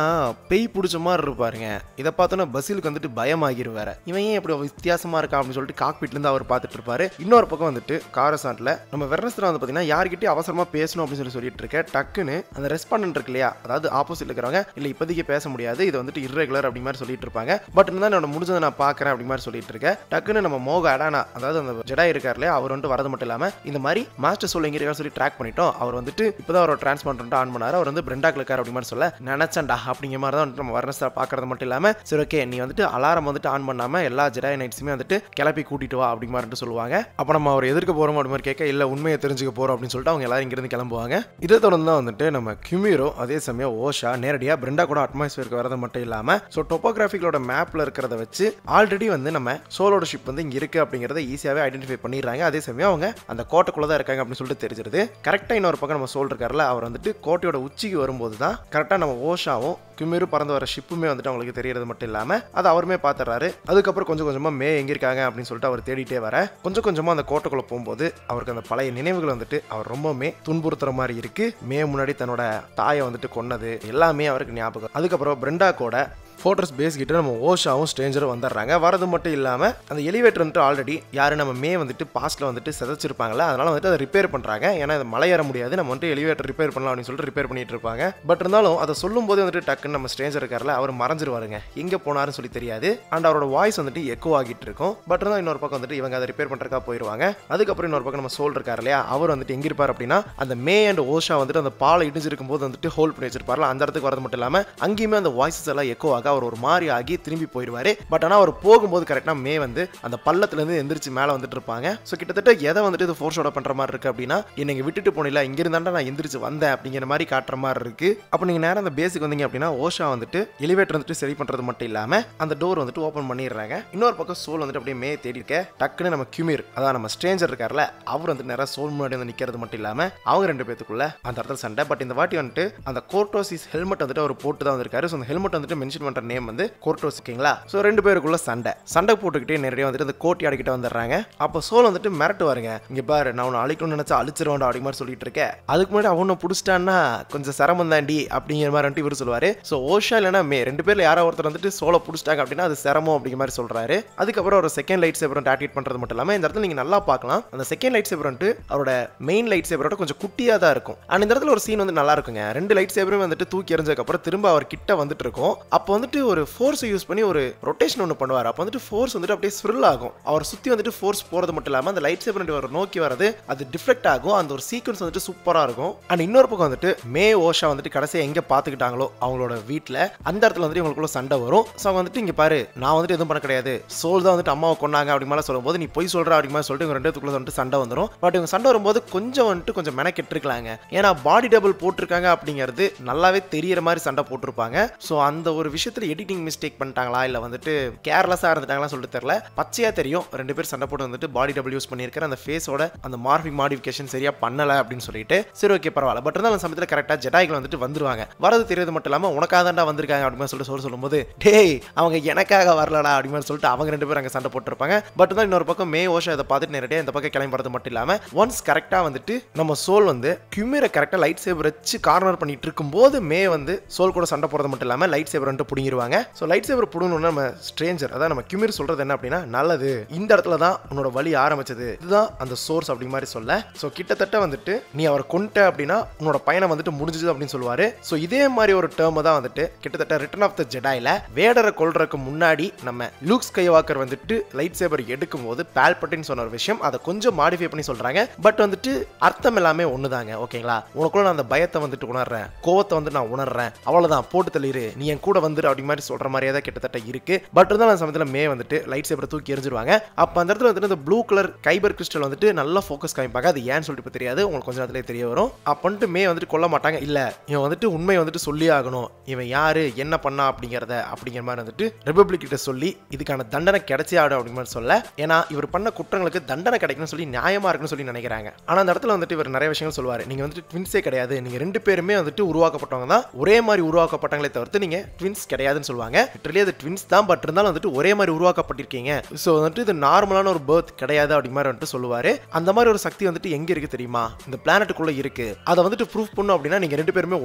பேய் பிடிச்ச மாதிரி இருப்பாருங்க. இதை பார்த்தோன்னா பசிலுக்கு வந்துட்டு பயமாகிருவாரு. இவன் ஏன் இப்படி வித்தியாசமா இருக்கா அப்படின்னு சொல்லிட்டு காக்பிட்ல இருந்து அவர் பார்த்துட்டு இருப்பாரு. இன்னொரு பக்கம் வந்துட்டு காரசான்ட்ல நம்ம வெர்னஸ்டர் வந்து பாத்தீங்கன்னா யார்கிட்டயும் அவசரமா பேசணும் அப்படின்னு சொல்லிட்டு இருக்க. டக்குன்னு அந்த ரெஸ்பாண்டன்ட் இருக்கு இல்லையா, அதாவது ஆப்போசிட்ல இருக்கிறவங்க இல்ல இப்போதைக்கு பேச முடியாது, இது வந்துட்டு இர்ரெகுலர் அப்படி மாதிரி சொல்லிட்டு இருப்பாங்க. பட் இருந்தா என்னோட முடிஞ்சதை நான் பாக்குறேன் அப்படி மாதிரி சொல்லிட்டு இருக்கேன். டக்குன்னு நம்ம மோக அடானா, அதாவது அந்த ஜெடாய் இருக்காரு இல்லையா, அவர் வந்துட்டு வரது மட்டும் இல்லாம இந்த மாதிரி மாஸ்டர் சோல் எங்க இருக்கா சொல்லி ட்ராக் பண்ணிட்டோம், அவர் வந்துட்டு இப்பதான் அவரோட டிரான்ஸ்பாண்டர் வந்துட்டு ஆன் பண்ணாரு. அவர் வந்து பிரெண்டாக்கு இருக்காரு அப்படி மாதிரி சொல்ல நினைச்சேன்டா அப்படிங்கிற மாதிரி தான் நம்ம வர்னஸை பார்க்கறது மட்டும் இல்லாமல் சரி ஓகே நீ வந்துட்டு அலாரம் வந்துட்டு ஆன் பண்ணாமல் எல்லா ஜெடாய் நைட்ஸுமே வந்துட்டு கிளப்பி கூட்டிட்டு வா அப்படி மாதிரி சொல்லுவாங்க. அப்போ நம்ம அவர் எதிர்க்க போகிறோம் அப்படி மாதிரி கேட்க இல்லை உண்மையை தெரிஞ்சுக்க போகிறோம் அப்படின்னு சொல்லிட்டு அவங்க எல்லாரும் இங்கிருந்து கிளம்புவாங்க. இதை தொடர்ந்து தான் வந்துட்டு நம்ம கியூமிரோ அதே சமயம் ஓஷா நேரடியாக பிரெண்டா கூட அட்மாஸ்பியருக்கு வரது மட்டும் இல்லாமல் ஸோ டோபோகிராஃபிக்கலோட மேப்பில் இருக்கிறத வச்சு ஆல்ரெடி வந்து நம்ம சோலோட ஷிப் வந்து இங்கே இருக்குது அப்படிங்கிறத ஈஸியாகவே ஐடென்டிஃபை பண்ணிடுறாங்க. அதே சமயம் அவங்க அந்த கோட்டைக்குள்ளே தான் இருக்காங்க அப்படின்னு சொல்லிட்டு தெரிஞ்சிருது. கரெக்டாக இன்னொரு பக்கம் நம்ம சோல் இருக்கார்ல அவர் வந்துட்டு கோட்டையோட உச்சிக்கு வரும்போது தான் கரெக்டாக நம்ம ஓஷாவும் கியூமிரோ பறந்து வர ஷிப்புமே வந்துட்டு அவங்களுக்கு தெரியறது மட்டும் இல்லாமல் அதை அவருமே பார்த்துறாரு. அதுக்கப்புறம் கொஞ்சம் கொஞ்சமாக மே எங்கே இருக்காங்க அப்படின்னு சொல்லிட்டு அவர் தேடிட்டே வர கொஞ்சம் கொஞ்சமாக அந்த கோட்டைக்குள்ளே போகும்போது அவருக்கு அந்த பழைய நினைவுகள் வந்துட்டு அவர் ரொம்பவுமே துன்புறுத்துற மாதிரி இருக்கு. மே முன்னாடி தன்னோட தாயை வந்துட்டு கொன்னது எல்லாமே அவருக்கு ஞாபகம். அதுக்கப்புறம் பிரெண்டா கூட ஃபோர்ட்ரஸ் பேஸ் கிட்ட நம்ம ஓஷாவும் ஸ்ட்ரேஞ்சரும் வந்துடுறாங்க. வரது மட்டும் இல்லாமல் அந்த எலிவேட்டர் வந்துட்டு ஆல்ரெடி யாரு நம்ம மே வந்துட்டு பாஸ்ட்ல வந்துட்டு சிதைச்சிருப்பாங்களா அதனால வந்துட்டு அதை ரிப்பேர் பண்ணுறாங்க. ஏன்னா அது மலை ஏற முடியாது நம்ம வந்துட்டு எலிவேட்டர் ரிப்பேர் பண்ணலாம் அப்படின்னு சொல்லிட்டு ரிப்பேர் பண்ணிட்டு இருப்பாங்க. பட் இருந்தாலும் அதை சொல்லும் போது வந்துட்டு டக்குன்னு நம்ம ஸ்ட்ரேஞ்சர் இருக்கார்ல அவர் மறைஞ்சிருவாருங்க எங்கே போனாருன்னு சொல்லி தெரியாது. அண்ட் அவரோட வாய்ஸ் வந்துட்டு எக்கோ ஆகிட்டு இருக்கும். பட் இருந்தாலும் இன்னொரு பக்கம் வந்துட்டு இவங்க அதை ரிப்பேர் பண்ணுறக்கா போயிடுவாங்க. அதுக்கப்புறம் இன்னொரு பக்கம் நம்ம சோல் இருக்கார் இல்லையா அவர் வந்துட்டு எங்கே இருப்பார் அப்படின்னா அந்த மே அண்ட் ஓஷா வந்துட்டு அந்த பாலை இடிஞ்சிருக்கும் போது வந்துட்டு ஹோல்ட் பண்ணி வச்சிருப்பார்ல அந்த இடத்துக்கு வரது மட்டும் இல்லாமல் அங்கேயுமே அந்த வாய்ஸஸ் எல்லாம் எக்கோ ஆக அவர் ஒரு மாதிரி ஆகி திரும்பி போயிடுவாரு. பட் ஆனால் அவர் போகும்போது கரெக்டாக மே வந்து அந்த பள்ளத்துலேருந்து எந்திரிச்சு மேலே வந்துட்டு இருப்பாங்க. ஸோ கிட்டத்தட்ட எதை வந்துட்டு இது ஃபோர்ஸ் ஷோட பண்ணுற மாதிரி இருக்கு அப்படின்னா என்னை விட்டுட்டு போனில இங்கிருந்தாண்டா நான் எந்திரிச்சு வந்தேன் அப்படிங்கிற மாதிரி காட்டுற மாதிரி இருக்கு. அப்போ நீங்கள் நேரம் அந்த பேஸுக்கு வந்தீங்க அப்படின்னா ஓஷா வந்துட்டு எலிவேட்டர் வந்துட்டு சரி பண்ணுறது மட்டும் இல்லாமல் அந்த டோர் வந்துட்டு ஓப்பன் பண்ணிடுறாங்க. இன்னொரு பக்கம் சோல் வந்துட்டு அப்படியே மே தேடி இருக்க டக்குன்னு நம்ம கியூமிர் அதான் நம்ம ஸ்ட்ரேஞ்சர் இருக்கார்ல அவர் வந்து நேரம் சோல் முன்னாடி வந்து நிற்கிறது மட்டும் இல்லாமல் அவங்க ரெண்டு பேத்துக்குள்ள அந்த இடத்துல சண்டை. பட் இந்த வாட்டி வந்துட்டு அந்த கோர்டோசிஸ் ஹெல்மெட் வந்துட்டு அவர் போட்டு தான் வந்திருக்காரு. ஸோ அந்த ஹெல்மெட் வந்துட்டு மென்ஷன் பண்ணுற நேம் வந்து கோர்டோஸ் ஓகேங்களா. ஸோ ரெண்டு பேருக்குள்ள சண்டை போட்டுக்கிட்டே நேரடியாக வந்துட்டு அந்த கோட்டி அடிக்கிட்டு வந்துடுறாங்க. அப்போ சோல் வந்துட்டு மிரட்டு வருங்க இங்கே பாரு நான் உன்னை அழிக்கணும்னு நினச்சா அழிச்சிருவாண்டா அப்படி மாதிரி சொல்லிட்டு இருக்கேன். அதுக்கு முன்னாடி அவனை பிடிச்சிட்டான்னா கொஞ்சம் சிரமம் தாண்டி அப்படிங்கிற மாதிரி வந்துட்டு இவர் சொல்லுவாரு. ஸோ ஓஷா இல்லைன்னா மே ரெண்டு பேர்ல யாரோ ஒருத்தர் வந்துட்டு சோலை பிடிச்சிட்டாங்க அப்படின்னா அது சிரமம் அப்படிங்கிற மாதிரி சொல்றாரு. அதுக்கப்புறம் ஒரு செகண்ட் லைட் சேபர் ஆக்டிவேட் பண்றது மட்டும் இல்லாமல் இந்த இடத்துல நீங்க நல்லா பார்க்கலாம் அந்த செகண்ட் லைட் சேபர் வந்துட்டு அவரோட மெயின் லைட் சேபரோட கொஞ்சம் குட்டியா தான் இருக்கும். அண்ட் இந்த இடத்துல ஒரு சீன் வந்து நல்லா இருக்குங்க. ரெண்டு லைட் சேபரும் வந்துட்டு தூக்கி எறிஞ்சதுக்கு அப்புறம் திரும்ப அவர் கிட்ட வந்துட்டு இருக்கும். அப்போ வந்துட்டு ஒரு ஃபோர்ஸ் யூஸ் பண்ணி ஒரு ரொட்டேஷன் ஒன்று பண்ணுவார். அப்போ வந்துட்டு ஃபோர்ஸ் வந்துட்டு அப்படியே ஸ்விரில் ஆகும். அவர் சுற்றி வந்துட்டு ஃபோர்ஸ் போகிறது மட்டும் இல்லாமல் அந்த லைட் சேபர் அவர் நோக்கி வரது அது டிஃப்ளெக்ட் ஆகும். அந்த ஒரு சீக்வன்ஸ் வந்துட்டு சூப்பராக இருக்கும். அண்ட் இன்னொரு பக்கம் வந்துட்டு மே ஓஷா வந்துட்டு கடைசியாக எங்கே பார்த்துக்கிட்டாங்களோ அவங்களோட வீட்டில் அந்த இடத்துல வந்துட்டு இவங்களுக்குள்ள சண்டை வரும். ஸோ அவங்க வந்துட்டு இங்கே பாரு நான் வந்துட்டு எதுவும் பண்ண கிடையாது சோல் தான் வந்துட்டு அம்மாவை கொண்டாங்க அப்படி மாதிரி சொல்லும்போது நீ போய் சொல்கிற அப்படி மாதிரி சொல்லிட்டு இவங்க ரெண்டுத்துக்குள்ள வந்துட்டு சண்டை வந்துடும். பட் இவங்க சண்டை வரும்போது கொஞ்சம் மெனக்கெட்டுருக்கலாங்க. ஏன்னா பாடி டபுள் போட்டிருக்காங்க அப்படிங்கிறது நல்லாவே தெரியற மாதிரி சண்டை போட்டிருப்பாங்க. ஸோ அந்த ஒரு விஷயத்தில் எடிட்டிங் மிஸ்டேக் பண்ணிட்டாங்களா இல்லை வந்துட்டு கேர்லெஸ்ஸாக இருந்துட்டாங்களா சொல்லிட்டு தெரியல. பச்சையாக தெரியும் ரெண்டு பேர் சண்டை போட்டு வந்துட்டு பாடி டபுள் யூஸ் பண்ணியிருக்கிற அந்த ஃபேஸோட அந்த மார்பிங் மாடிஃபிகேஷன் சரியா பண்ணல அப்படின்னு சொல்லிட்டு சரி ஓகே பரவாயில்ல. பட் இருந்தாலும் அந்த சமயத்தில் கரெக்டாக ஜெடாய்கள் வந்துட்டு வந்துருவாங்க. வரது தெரியாது மட்டும் இல்லாமல் உனக்காக தான்டா வந்திருக்காங்க அப்படின்னு சொல்லிட்டு சொல்லும்போது டேய் அவங்க எனக்காக வரலடா அப்படின்னு சொல்லிட்டு அவங்க ரெண்டு பேரும் அங்கே சண்டை போட்டுருப்பாங்க. பட் தான் இன்னொரு பக்கம் மே ஓஷா இதை பார்த்துட்டு நேரடியாக இந்த பக்கம் கிளம்பி வரது மட்டும் இல்லாமல் ஒன்ஸ் கரெக்டாக வந்துட்டு நம்ம சோல் வந்து கியூமிரை கரெக்டாக லைட் சேவர் வச்சு கார்னர் பண்ணிட்டு இருக்கும்போது மே வந்து சோல் கூட சண்டை போறது மட்டும் இல்லாமல் லைட் சேவர் வந்துட்டு பிடிங்கிருவாங்க. ஸோ லைட் சேவர் பிடுங்கணும்னா நம்ம ஸ்ட்ரேஞ்சர் அதான் நம்ம கியூமிர் சொல்றது என்ன அப்படின்னா நல்லது இந்த இடத்துல தான் உன்னோட வழி ஆரம்பிச்சது இதுதான் அந்த சோர்ஸ் அப்படி மாதிரி சொல்ல. ஸோ கிட்டத்தட்ட வந்துட்டு நீ அவரை கொண்ட அப்படின்னா உன்னோட பயணம் வந்துட்டு முடிஞ்சது அப்படின்னு சொல்லுவாரு. ஸோ இதே மாதிரி ஒரு டேர்ம் தான் வந்துட்டு கிட்டத்தட்ட ரிட்டர்ன் ஆஃப் த ஜெடாயில வேடரை கொல்றதுக்கு முன்னாடி நம்ம லூக் ஸ்கைவாக்கர் வந்துட்டு லைட் சேவர் எடுக்கும் போது பால்பட்டின் சொன்ன ஒரு விஷயம் அதை கொஞ்சம் மாடிஃபை பண்ணி சொல்றாங்க. பட் வந்துட்டு அர்த்தம் எல்லாமே ஒண்ணுதாங்க ஓகேங்களா. உனக்குள்ள நான் அந்த பயத்தை வந்துட்டு உணர்றேன் கோவத்தை வந்து நான் உணர்றேன் அவ்வளவுதான் போட்டு தள்ளிரு நீ என் கூட வந்துரு அப்படி மாதிரி சொல்ற மாதிரியே தான் கிட்டத்தட்ட இருக்கு. பட் இருந்தாலும் அந்த சமயத்தில் மே வந்துட்டு லைட் சேவரை தூக்கி எரிஞ்சிருவாங்க. அப்போ அந்த இடத்துல வந்துட்டு இந்த ப்ளூ கலர் கைபர் கிறிஸ்டல் வந்துட்டு நல்லா ஃபோக்கஸ் காமிப்பாங்க. அது ஏன்னு சொல்லிட்டு இப்போ தெரியாது உங்களுக்கு கொஞ்சம் நேரத்திலே தெரிய வரும். அப்பன்ட்டு மே வந்துட்டு கொல்ல மாட்டாங்க. இல்லை இவன் வந்துட்டு உண்மையை வந்துட்டு சொல்லி ஆகணும் இவன் யாரு என்ன பண்ணா அப்படிங்கிற மாதிரி வந்துட்டு ரிபப்ளிக் கிட்ட சொல்லி இதுக்கான தண்டனை கிடைச்சே ஆடும் அப்படிங்கிற மாதிரி சொல்ல. ஏன்னா இவர் பண்ண குற்றங்களுக்கு தண்டனை கிடைக்கணும்னு சொல்லி நியாயமா இருக்குன்னு சொல்லி நினைக்கிறாங்க. ஆனால் அந்த இடத்துல வந்துட்டு இவர் நிறைய விஷயங்கள் சொல்லுவார். நீங்க வந்துட்டு ட்வின்ஸே கிடையாது நீங்க ரெண்டு பேருமே வந்துட்டு உருவாக்கப்பட்டவங்க தான் ஒரே மாதிரி உருவாக்கப்பட்டாங்களே தவிர்த்து நீங்க ட்வின்ஸ் கிடையாதுன்னு சொல்லுவாங்க. லிட்டரலி அது ட்வின்ஸ் தான் பட் இருந்தாலும் வந்துட்டு ஒரே மாதிரி உருவாக்கப்பட்டிருக்கீங்க. ஸோ வந்துட்டு இது நார்மலான ஒரு பர்த் கிடையாது அப்படி மாதிரி வந்துட்டு சொல்லுவாரு. அந்த மாதிரி ஒரு சக்தி வந்துட்டு எங்க இருக்கு தெரியுமா இந்த பிளானட்டுக்குள்ள இருக்கு. அதை வந்துட்டு ப்ரூஃப் பண்ணும் அப்படின்னா நீங்க ரெண்டு பேருமே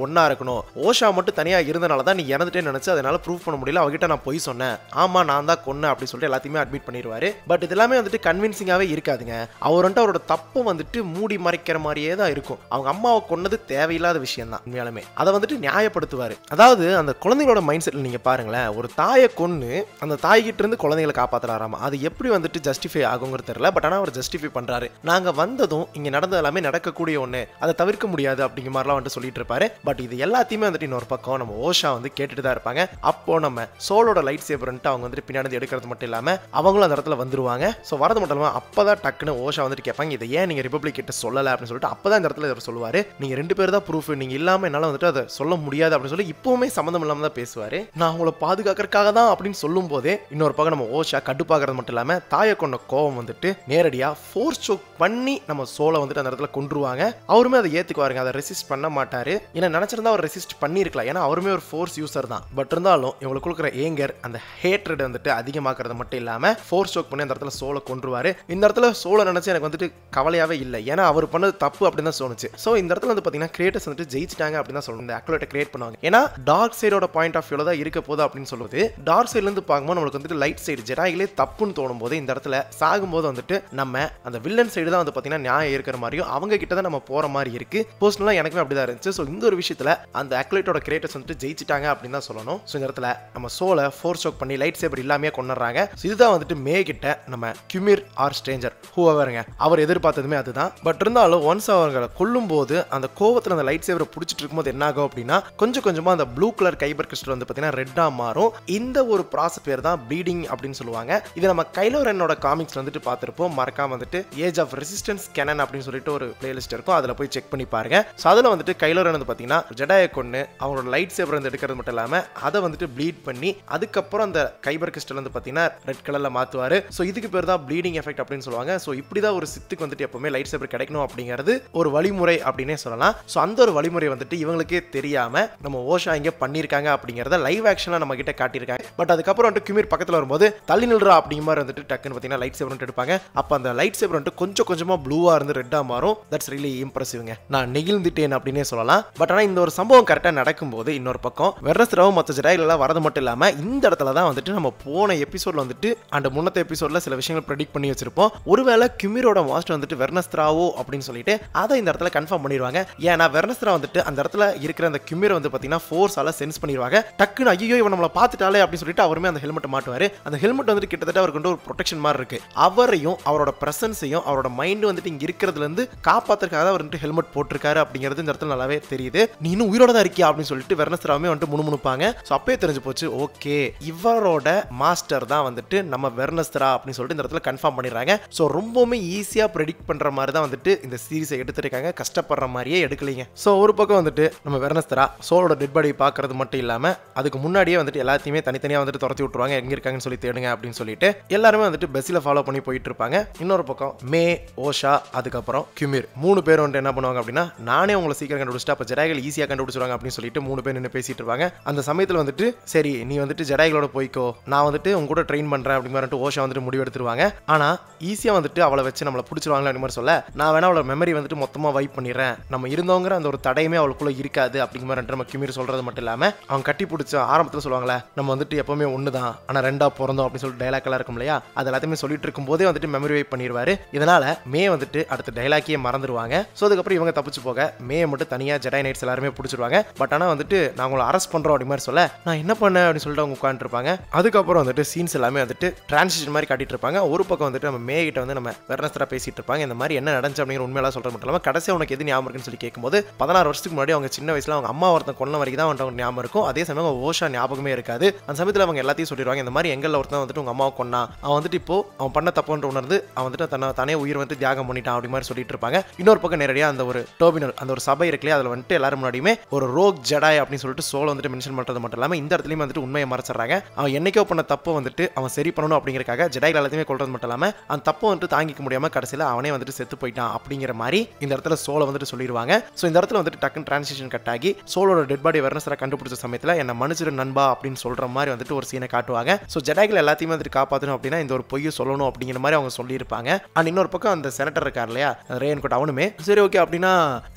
ஒன்னா இருக்கணும். ஓஷா மட்டும் தனியா இருந்தனால தான் நீ இறந்துட்டே நினைச்சு அதனால ப்ரூவ் பண்ண முடியல, அவகிட்ட நான் பொய் சொன்னேன், ஆமா நான் தான் கொன்னேன் அப்படி சொல்லிட்டு எல்லாத்தையுமே அட்மிட் பண்ணிடுவாரு. பட் இதெல்லாமே வந்துட்டு கன்வின்சிங்காவே இருக்காதுங்க. அவர் வந்துட்டு அவரோட தப்பு வந்துட்டு மூடி மறைக்கிற மாதிரியே தான் இருக்கும். அவங்க அம்மாவை கொன்னது தேவையில்லாத விஷயம் தான் உண்மையாலுமே. அதை வந்துட்டு நியாயப்படுத்துவாரு. அதாவது அந்த குழந்தைகளோட மைண்ட் செட்ல நீங்க பாருங்களேன், ஒரு தாயை கொன்னு அந்த தாய்கிட்ட இருந்து குழந்தைகளை காப்பாத்துறாராமா. அது எப்படி வந்துட்டு ஜஸ்டிஃபை ஆகுங்கிறது தெரியல. பட் ஆனா அவர் ஜஸ்டிஃபை பண்றாரு. நாங்க வந்ததும் இங்க நடந்தது எல்லாமே நடக்கக்கூடிய ஒண்ணு, அதை தவிர்க்க முடியாது அப்படிங்கிற மாதிரிலாம் வந்துட்டு சொல்லிட்டு இருப்பாரு. பட் இது எல்லாத்தையுமே வந்துட்டு இன்னொரு பக்கம் நம்ம ஓஷா வந்து கேட்டுட்டு தான் இருப்பாங்க. அப்போ நம்ம சோலோட லைட் சேவர் அவங்க வந்துட்டு பின்னாடி எடுக்கிறது மட்டும் இல்லாம அவங்களும் அந்த இடத்துல வந்துருவாங்க. ஸோ வரது மட்டும் இல்லாம அப்பதான் டக்குன்னு ஓஷா வந்துட்டு கேட்பாங்க, இதை ஏன் நீங்க ரிபப்ளிக் கிட்ட சொல்லல அப்படின்னு சொல்லிட்டு. அப்பதான் இந்த இடத்துல இவர் சொல்லுவாரு, நீங்க 2 பேர் தான் ப்ரூஃப், நீங்க இல்லாம என்னால வந்துட்டு அதை சொல்ல முடியாது அப்படின்னு சொல்லி இப்பவுமே சம்மந்தம் இல்லாம தான் பேசுவாரு. நான் உங்களை பாதுகாக்கிறதுக்காக தான் அப்படின்னு சொல்லும் போதே இன்னொரு பக்கம் நம்ம ஓஷா கடுப்பாகிறது மட்டும் இல்லாம தாயை கொண்ட கோவம் வந்துட்டு நேரடியா ஃபோர்ஸ் சோக் பண்ணி நம்ம சோலை வந்துட்டு அந்த இடத்துல கொன்றுவாங்க. அவருமே அதை ஏத்துக்குவாருங்க, அதை ரெசிஸ்ட் பண்ண மாட்டாரு. ஏன்னா நினைச்சிருந்தா அவர் ரெசிஸ்ட் பண்ணிருக்கலாம், ஏன்னா அவருமே ஒரு ஃபோர்ஸ் யூசர் தான். பட் இருந்தாலும் இவங்களுக்கு கொடுக்குற ஏங்கர் அந்த ஹேட்ரட் வந்துட்டு அதிகமாக்குறது மட்டும் இல்லாம ஃபோர்ஸ் சோக் பண்ணி அந்த இடத்துல சோலை கொன்றுவாரு. இந்த இடத்துல சோலை நினைச்சு எனக்கு வந்துட்டு கவலையாவே இல்லை, ஏன்னா அவர் பண்ணது தப்பு அப்படின்னு தான் தோணுச்சு. ஸோ இந்த இடத்துல வந்து பாத்தீங்கன்னா கிரியேட்டர்ஸ் வந்துட்டு ஜெயிச்சிட்டாங்க அப்படின்னு தான் சொல்லணும். இந்த அக்லோட்டை கிரியேட் பண்ணுவாங்க, ஏன்னா டார்க் சைடோட பாயிண்ட் ஆஃப் வியூல தான் இருக்க போது அப்படின்னு சொல்லுவது. டார்க் சைட்ல இருந்து பார்க்கும்போது நம்மளுக்கு வந்துட்டு லைட் சைடு ஜெடாயிலே தப்புன்னு தோணும் போது இந்த இடத்துல சாகும்போது வந்துட்டு நம்ம அந்த வில்லன் சைடு தான் வந்து பாத்தீங்கன்னா நியாயம் இருக்கிற மாதிரியும் அவங்க கிட்ட தான் நம்ம போற மாதிரி இருக்கு. பர்சனலா எனக்குமே அப்படிதான் இருந்துச்சு. ஸோ இந்த ஒரு விஷயத்துல அந்த அக்லோட்டோட கிரியேட்டர்ஸ் வந்துட்டு ஜெயிச்சிட்டாங்க அப்படின்னு தான் சொல்லணும். ஸோ இந்த இடத்துல நம்ம சோலை ஃபோர்ஸ் சோக் பண்ணி லைட் சேபர் இல்லாமே கொண்டுறாங்க. இதுதான் வந்துட்டு மே கிட்ட நம்ம கியூமிர் ஆர் ஸ்ட்ரேஞ்சர் ஹூஎவருங்க அவர் எதிர்பார்த்ததுமே அதுதான். பட் இருந்தாலும் ஒன்ஸ் அவங்களை கொல்லும் போது அந்த கோவத்துல அந்த லைட் சேவரை பிடிச்சிட்டு இருக்கும்போது என்ன ஆகும் அப்படின்னா கொஞ்சம் கொஞ்சமா அந்த ப்ளூ கலர் கைபர் கிறிஸ்டல் வந்து பாத்தீங்கன்னா ரெட்டா மாறும். இந்த ஒரு ப்ராசஸ் பேர் தான் ப்ளீடிங் அப்படின்னு சொல்லுவாங்க. இது நம்ம கைலோ ரென்னோட காமிக்ஸ் வந்துட்டு பார்த்திருப்போம். மறக்காம வந்துட்டு ஏஜ் ஆஃப் ரெசிஸ்டன்ஸ் கேனன் அப்படின்னு சொல்லிட்டு ஒரு பிளேலிஸ்ட் இருக்கும், அதுல போய் செக் பண்ணி பாருங்க. ஸோ அதில் வந்துட்டு கைலோ ரென் வந்து பாத்தீங்கன்னா ஜெடாயை கொண்டு அவங்களோட லைட் சேவர் வந்து எடுக்கிறது மட்டும் இல்லாம அதை வந்துட்டு ப்ளீட் பண்ணி அதுக்கப்புறம் அந்த கைபர் கிறிஸ்டல் வந்து பாத்தீங்கன்னா ரெட் கலர்ல மாத்துவாரு. ஸோ இதுக்கு பேர் தான் ப்ளீடிங் எஃபெக்ட் அப்படின்னு சொல்லுவாங்க. ஸோ இப்படிதான் ஒரு சித்துக்கு வந்துட்டு எப்பவுமே லைட் சேவர் கிடைக்கணும் அப்படிங்கிறது ஒரு வழிமுறை அப்படின்னே சொல்லலாம். ஸோ அந்த ஒரு வழிமுறை வந்துட்டு இவங்களுக்கே தெரியாம நம்ம ஓஷா இங்க பண்ணிருக்காங்க அப்படிங்கறத லைவ் ஆக்ஷன்ல நம்ம கிட்ட காட்டியிருக்காங்க. பட் அதுக்கப்புறம் வந்துட்டு கியூமிர் பக்கத்துல வரும்போது தள்ளி நில்றா அப்படிங்கிற மாதிரி வந்துட்டு டக்குன்னு பாத்தீங்கன்னா லைட் சேவர் வந்துட்டு எடுப்பாங்க. அப்ப அந்த லைட் சேவர் வந்துட்டு கொஞ்சம் கொஞ்சமா ப்ளூவா இருந்து ரெட்டா மாறும். தட்ஸ் ரியலி இம்ப்ரெசிவ்ங்க. நான் நெகிழ்ந்துட்டேன் அப்படின்னே சொல்லலாம். பட் ஆனா இந்த ஒரு சம்பவம் கரெக்டா நடக்கும்போது இன்னொரு பக்கம் வெர்னஸ்ராவும் மற்ற ஜெடாயில எல்லாம் வரது மட்டும் இல்லாம இந்த இடத்துல தான் வந்துட்டு நம்ம போன எபிசோட்ல வந்துட்டு அந்த முன்னத்த எபிசோட்ல சில விஷயங்கள் ப்ரெடிக்ட் பண்ணி வச்சிருப்போம். ஒருவேளை கியூமிரோட மாஸ்டர் வந்துட்டு வெர்னஸ்ராவோ அப்படின்னு சொல்லிட்டு அதை இந்த இடத்துல கன்ஃபார்ம் பண்ணிடுவாங்க. ஏன்னா வெர்னஸ்ரா வந்துட்டு அந்த இடத்துல இருக்கிற அந்த கியூமிரை வந்து பாத்தீங்கன்னா ஃபோர்ஸால சென்ஸ் பண்ணிடுவாங்க. டக்குன்னு ஐயோ இவன் நம்மளை பார்த்துட்டாலே அப்படின்னு சொல்லிட்டு அவருமே அந்த ஹெல்மெட் மாட்டுவாரு. அந்த ஹெல்மெட் வந்துட்டு கிட்டத்தட்ட அவருக்கு ஒரு ப்ரொடெக்ஷன் மாதிரி இருக்கு. அவரையும் அவரோட பிரசன்ஸையும் அவரோட மைண்ட் வந்துட்டு இங்க இருக்கிறதுல இருந்து காப்பாத்துறதுக்காக அவர் வந்துட்டு ஹெல்மெட் போட்டிருக்காரு அப்படிங்கிறது இந்த இடத்துல நல்லாவே தெரியுது. நீ இன்னும் உயிரோட தான் இருக்கியா அப்படின்னு சொல்லிட்டு வெர்னஸ்ராவே வந்துட்டு முணுமுணுப்பாங்க. ஸோ அப்பயே தெரிஞ்சு போச்சு, ஓகே இவரோட மாஸ்டர் தான் வந்துட்டு நம்ம வெர்னஸ்ரா அப்படின்னு சொல்லிட்டு இந்த இடத்துல கன்ஃபார்ம் பண்ணிடுறாங்க. ஸோ ரொம்பவுமே ஈஸியா ப்ரெடிக்ட் பண்ற மாதிரி தான் வந்துட்டு இந்த சீரிஸை எடுத்துருக்காங்க, கஷ்டப்படுற மாதிரியே எடுக்கலீங்க. ஸோ ஒரு பக்கம் வந்துட்டு நம்ம வெர்னஸ்ரா சோலோட டெட் பாடி பார்க்கறது மட்டும் இல்லாம அதுக்கு முன்னாடியே வந்துட்டு எல்லாத்தையுமே தனித்தனியா வந்துட்டு துரத்தி விட்டுருவாங்க, எங்க இருக்காங்கன்னு சொல்லி தேடுங்க அப்படின்னு சொல்லிட்டு எல்லாருமே வந்துட்டு பெஸ்ல ஃபாலோ பண்ணி போயிட்டு இருப்பாங்க. இன்னொரு பக்கம் மே, ஓஷா, அதுக்கப்புறம் கியூமிர் 3 பேர் வந்துட்டு என்ன பண்ணுவாங்க அப்படின்னா நானே உங்களை சீக்கிரம் கண்டுபிடிச்சிட்டு அப்ப ஜெடாய்கள் ஈஸியா கண்டுபிடிச்சிருவாங்க அப்படின்னு சொல்லிட்டு 3 பேர் நின்று பேசிட்டு இருப்பாங்க. அந்த சமயத்தில் வந்துட்டு சரி நீ வந்துட்டு ஜெடாய்களோட போய்க்கோ, நான் வந்துட்டு உங்க கூட ட்ரெயின் பண்றேன் அப்படிங்கிற வந்துட்டு ஓஷா வந்துட்டு முடிவெடுத்துருவாங்க. ஆனா ஈஸியா வந்துட்டு அவளை வச்சு நம்மளை பிடிச்சிருவாங்களா அப்படி மாதிரி சொல்ல நான் வேணா அவளோட மெமரி வந்துட்டு மொத்தமா வைப் பண்ணிடுறேன், நம்ம இருந்தவங்கிற அந்த ஒரு தடையுமே அவளுக்குள்ள இருக்காது அப்படிங்கிற மாதிரி நம்ம கியூமிர் சொல்றது மட்டும் இல்லாம அவங்க கட்டி பிடிச்ச ஆரம்பத்தில் சொல்லுவாங்களே நம்ம வந்துட்டு எப்பவுமே ஒண்ணுதான் ஆனா ரெண்டா பிறந்தோம் அப்படின்னு சொல்லிட்டு டைலாக் எல்லாம் இருக்கும் இல்லையா, அது எல்லாத்தையுமே சொல்லிட்டு இருக்கும் போதே வந்துட்டு மெமரி வைப் பண்ணிடுவாரு. இதனால மே வந்துட்டு அடுத்த டைலாக்கே மறந்துடுவாங்க. ஸோ அதுக்கப்புறம் இவங்க தப்பிச்சு போக மே மட்டும் தனியா ஜெடாய் நைட்ஸ் எல்லாருமே பிடிச்சிருவாங்க. பட் ஆனா வந்துட்டு நான் உங்களை அரெஸ்ட் பண்றோம் அப்படி மாதிரி சொல்ல நான் என்ன பண்ணேன் அப்படின்னு சொல்லிட்டு அவங்க உட்காந்துருப்பாங்க. அதுக்கப்புறம் வந்துட்டு சீன்ஸ் எல்லாமே வந்துட்டு டிரான்சிஷன் மாதிரி காட்டிட்டு இருப்பாங்க. ஒரு பக்கம் வந்துட்டு நம்ம மே கிட்ட வந்து நம்ம வெர்னஸ்ரா பேசிட்டு இருப்பாங்க, இந்த மாதிரி என்ன நடந்துச்சு அப்படிங்கிற உண்மையெல்லாம் சொல்றது மட்டும் இல்லாம கடைசியா உனக்கு எது ஞாபகம் இருக்குன்னு சொல்லி கேட்கும்போது 16 வருஷத்துக்கு முன்னாடி அவங்க சின்ன வயசுல அவங்க அம்மா ஒருத்தன் கொல்ல வரைக்கும் தான் அவங்க ஞாபகம் இருக்கும். அதே சமயம் ஓஷா ஞாபகமே இருக்காது. அந்த சமயத்தில் அவங்க எல்லாத்தையும் சொல்லிடுவாங்க, இந்த மாதிரி எங்கள்ல ஒருத்தன் வந்துட்டு உங்க அம்மாவை கொன்னா, அவன் வந்துட்டு இப்போ அவன் பண்ண தப்புன்ற உணர்ந்து அவன் வந்துட்டு தானே உயிர் வந்து தியாகம் பண்ணிட்டான் அப்படி மாதிரி சொல்லிட்டு இருப்பாங்க. இன்னொரு பக்கம் நேரடியாக அந்த ஒரு டோபினல் அந்த ஒரு சபை இருக்குல்லையே அதில் வந்துட்டு எல்லாரும் முன்னாடியுமே ஒரு ரோக் ஜெடாய் அப்படின்னு சொல்லிட்டு சோலோ வந்துட்டு மென்ஷன் பண்றது மட்டும் இல்லாமல் இந்த இடத்துலையும் வந்துட்டு உண்மையை மறைச்சிடுறாங்க. அவன் என்னைக்கோ பண்ண தப்பு வந்துட்டு அவன் சரி பண்ணணும் அப்படிங்கிறக்காக ஜெடாய்கள் எல்லாத்தையுமே கொள்றது மட்டும் இல்லாமல் அந்த தப்பு வந்துட்டு தாங்கிக்க முடியாம கடைசியில் அவனே வந்துட்டு செத்து போயிட்டான் அப்படிங்கிற மாதிரி இந்த இடத்துல சோலோ வந்துட்டு சொல்லிடுவாங்க. ஸோ இந்த இடத்துல வந்துட்டு டக்குன்னு டிரான்சிஷன் கட் ஆகி சோலோட டெட் பாடி வெர்னஸ்ரா கண்டுபிடிச்ச சமயத்தில் என்ன மன்னிச்சிரு நண்பா அப்படின்னு சொல்ற மாதிரி வந்துட்டு ஒரு சீனை காட்டுவாங்க. ஸோ ஜெடாய்கள் எல்லாத்தையுமே வந்துட்டு காப்பாற்றணும் அப்படின்னா இந்த ஒரு பொய்யை சொல்லணும் அப்படிங்கிற மாதிரி அவங்க சொல்லியிருப்பாங்க. அண்ட் இன்னொரு பக்கம் அந்த செனட்டர் இருக்கார் இல்லையா ரேன் கோட் அவனுமே சரி ஓகே அப்படின்னா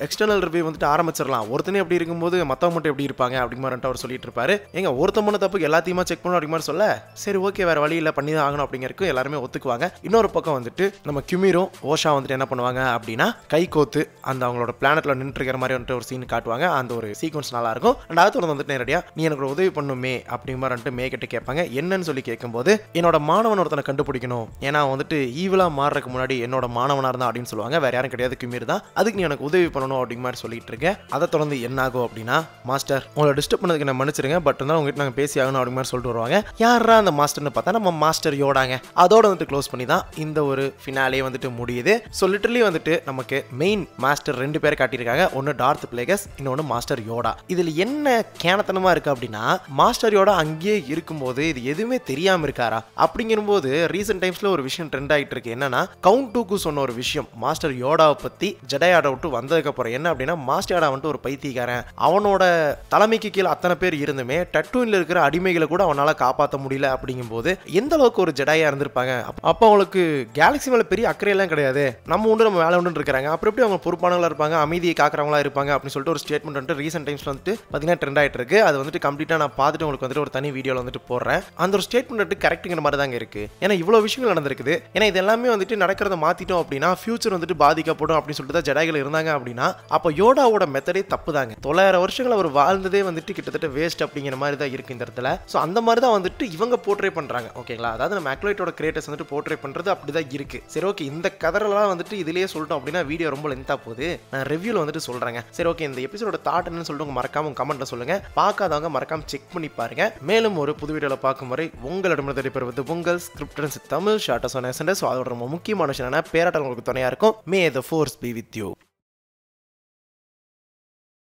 எக்ஸ்டர்னல் ரிவ்யூ வந்துட்டு ஆரம்பிச்சிடலாம், ஒருத்தனே எப்படி இருக்கும்போது மற்றவங்க மட்டும் எப்படி இருப்பாங்க போவாங்க அப்படி மாதிரி அவர் சொல்லிட்டு இருப்பாரு. எங்க ஒருத்தமான தப்புக்கு எல்லாத்தையுமா செக் பண்ணணும் அப்படி மாதிரி சொல்ல, சரி ஓகே வேற வழி இல்லை பண்ணி தான் ஆகணும் அப்படிங்கிறதுக்கு எல்லாருமே ஒத்துக்குவாங்க. இன்னொரு பக்கம் வந்துட்டு நம்ம கியூமிரும் ஓஷா வந்துட்டு என்ன பண்ணுவாங்க அப்படின்னா கை கோத்து அந்த அவங்களோட பிளானட்ல நின்று இருக்கிற மாதிரி வந்துட்டு ஒரு சீன் காட்டுவாங்க. அந்த ஒரு சீக்வன்ஸ் நல்லா இருக்கும். அடுத்து வந்துட்டு நேரடியா நீ எனக்கு ஒரு உதவி பண்ணுமே அப்படிங்கிற மாதிரி வந்துட்டு மே கிட்ட கேட்பாங்க. என்னன்னு சொல்லி கேட்கும்போது என்னோட மாணவன் ஒருத்தனை கண்டுபிடிக்கணும், ஏன்னா வந்துட்டு ஈவிலா மாறுறதுக்கு முன்னாடி என்னோட மாணவனா இருந்தா அப்படின்னு சொல்லுவாங்க. வேற யாரும் கிடையாது, கிமிர் தான். அதுக்கு நீ எனக்கு உதவி பண்ணணும் அப்படிங்கிற மாதிரி சொல்லிட்டு இருக்கேன். அதை தொடர்ந்து என்ன ஆகும் அப்படின்னா, மாஸ்டர் உங்களை டிஸ்டர்ப் பண்ணதுக்கு நான் மன்னிச்சிருங்க, பட் இருந்தாலும் உங்ககிட்ட நாங்கள் பேசி ஆகணும் அப்படிங்கிற மாதிரி சொல்லிட்டு வருவாங்க. யாரா அந்த மாஸ்டர்னு பார்த்தா நம்ம மாஸ்டர் யோடாங்க. அதோட வந்துட்டு க்ளோஸ் பண்ணி தான் இந்த ஒரு ஃபினாலே வந்துட்டு முடியுது. ஸோ லிட்டரலி வந்துட்டு நமக்கு மெயின் மாஸ்டர் 2 பேர் காட்டியிருக்காங்க. ஒன்று டார்த் பிளேகஸ், இன்னொன்று மாஸ்டர் யோடா. இதில் என்ன கேனத்தனமா இருக்கு அப்படின்னா, மாஸ்டர் யோடா அங்கேயே இருக்கும்போது இது எதுவுமே தெரியாம இருக்காரா அப்படிங்கும்போது ரீசெண்ட் டைம்ஸ்ல ஒரு விஷயம் ட்ரெண்ட் ஆகிட்டு இருக்கு. என்னன்னா கவுண்ட் டூக்கு சொன்ன ஒரு விஷயம் மாஸ்டர் யோடாவை பத்தி ஜெடை ஆட விட்டு வந்ததுக்கு அப்புறம் என்ன அப்படின்னா, மாஸ்டர் யோடா வந்துட்டு ஒரு பைத்தியக்காரன், அவனோட தலைமைக்கு கீழே அத்தனை பேர் இருந்துமே டட்டூன்ல இருக்கிற அடிமைகளை கூட அவனால காப்பாற்ற முடியல அப்படிங்கும்போது எந்த அளவுக்கு ஒரு ஜெடாயா இருந்திருப்பாங்க. அப்போ அவங்களுக்கு கேலக்ஸி மேல பெரிய அக்கறை எல்லாம் கிடையாது, நம்ம உண்டு நம்ம வேலை உண்டு இருக்காங்க, அப்புறம் எப்படி அவங்க பொறுப்பானவங்களா இருப்பாங்க, அமைதியை காக்கிறவங்களா இருப்பாங்க அப்படின்னு சொல்லிட்டு ஒரு ஸ்டேட்மெண்ட் வந்துட்டு ரீசெண்ட் டைம்ஸ்ல வந்துட்டு பாத்தீங்கன்னா ட்ரெண்ட் ஆயிட்டு இருக்கு. அது வந்துட்டு கம்ப்ளீட்டா நான் பார்த்துட்டு உங்களுக்கு வந்துட்டு ஒரு தனி வீடியோல வந்துட்டு போடுறேன். அந்த ஒரு ஸ்டேட்மெண்ட் வந்துட்டு கரெக்ட்ங்கிற மாதிரி தாங்க இருக்கு. ஏன்னா இவ்வளவு விஷயங்கள் நடந்திருக்குது. ஏன்னா இது எல்லாமே வந்துட்டு நடக்கிறத மாத்திட்டோம் அப்படின்னா ஃபியூச்சர் வந்துட்டு பாதிக்கப்படும் அப்படின்னு சொல்லிட்டு தான் ஜெடாய்கள் இருந்தாங்க அப்படின்னா, அப்போ யோடாவோட மெத்தடே தப்பு தாங்க. 900 வருஷங்கள் அவர் வாழ்ந்ததே வந்துட்டு கிட்டத்தட்ட வேஸ்ட் அப்படிங்கிற மாதிரி தான் இருக்கு இந்த இடத்துல. ஸோ அந்த மாதிரி தான் வந்துட்டு இவங்க போர்ட்ரே பண்றாங்க. ஓகேங்களா, அதாவது நம்ம அக்லோய்டோட கிரியேட்டர்ஸ் வந்துட்டு போர்ட்ரே பண்றது அப்படிதான் இருக்கு. சரி ஓகே, இந்த கதரெல்லாம் வந்துட்டு இதுலயே சொல்லிட்டோம் அப்படின்னா வீடியோ ரொம்ப லென்த்தா போகுது. நான் ரிவ்யூல வந்துட்டு சொல்றேங்க. சரி ஓகே, இந்த எபிசோட தாட் என்னன்னு சொல்லிட்டு மறக்காம கமெண்ட்ல சொல்லுங்க. பார்க்காதவங்க மறக்காம செக் பண்ணி பாருங்க. மேலும் ஒரு புது வீடியோல பார்க்கும் வரை உங்களிடமிருந்து பெறுவது உங்கள் script Tamil shorts on SNS. அதோட ரொம்ப முக்கியமான விஷயம் என்ன, பேராட்டம் உங்களுக்கு துணையா இருக்கும். May the force be with you.